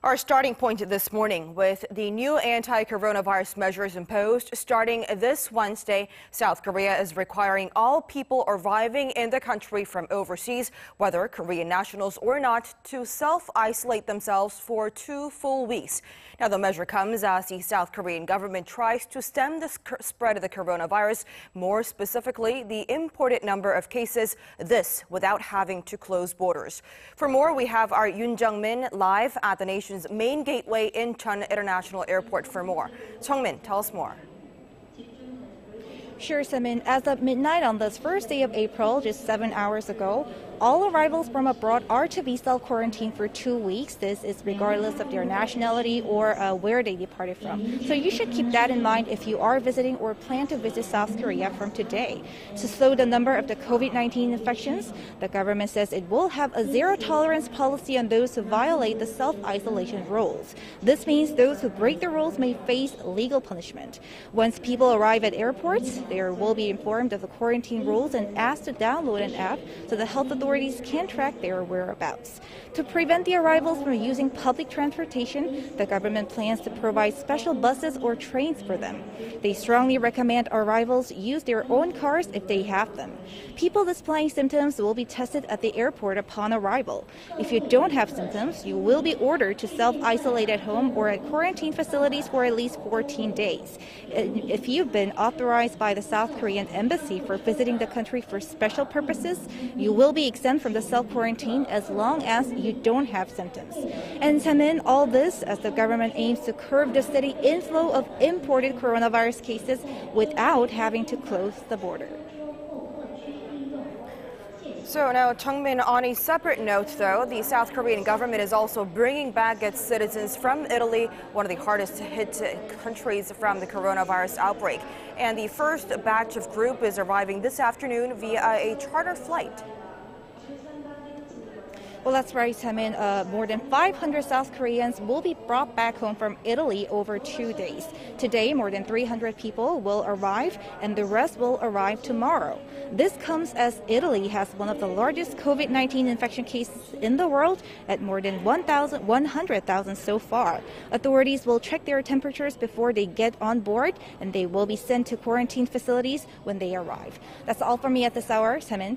Our starting point this morning with the new anti-coronavirus measures imposed starting this Wednesday. South Korea is requiring all people arriving in the country from overseas, whether Korean nationals or not, to self-isolate themselves for 2 full weeks. Now, the measure comes as the South Korean government tries to stem the spread of the coronavirus, more specifically, the imported number of cases, this without having to close borders. For more, we have our Yoon Jung-min live at the nation's main gateway, Incheon International Airport for more. Jung-min, tell us more. Sure, Semin. As of midnight on this first day of April, just 7 hours ago, all arrivals from abroad are to be self-quarantined for 2 weeks. This is regardless of their nationality or where they departed from. So you should keep that in mind if you are visiting or plan to visit South Korea from today. To slow the number of the COVID-19 infections, the government says it will have a zero-tolerance policy on those who violate the self-isolation rules. This means those who break the rules may face legal punishment. Once people arrive at airports, they will be informed of the quarantine rules and asked to download an app so the health authorities can track their whereabouts. To prevent the arrivals from using public transportation, the government plans to provide special buses or trains for them. They strongly recommend arrivals use their own cars if they have them. People displaying symptoms will be tested at the airport upon arrival. If you don't have symptoms, you will be ordered to self-isolate at home or at quarantine facilities for at least 14 days. If you've been authorized by the South Korean embassy for visiting the country for special purposes, you will be exempt from the self-quarantine as long as you don't have symptoms. And Semin, all this as the government aims to curb the steady inflow of imported coronavirus cases without having to close the border. So now, Jung-min, on a separate note, though, the South Korean government is also bringing back its citizens from Italy, one of the hardest hit countries from the coronavirus outbreak. And the first batch of group is arriving this afternoon via a charter flight. Well, that's right, Semin. More than 500 South Koreans will be brought back home from Italy over 2 days. Today, more than 300 people will arrive, and the rest will arrive tomorrow. This comes as Italy has one of the largest COVID-19 infection cases in the world at more than 100,000 so far. Authorities will check their temperatures before they get on board, and they will be sent to quarantine facilities when they arrive. That's all from me at this hour. Semin.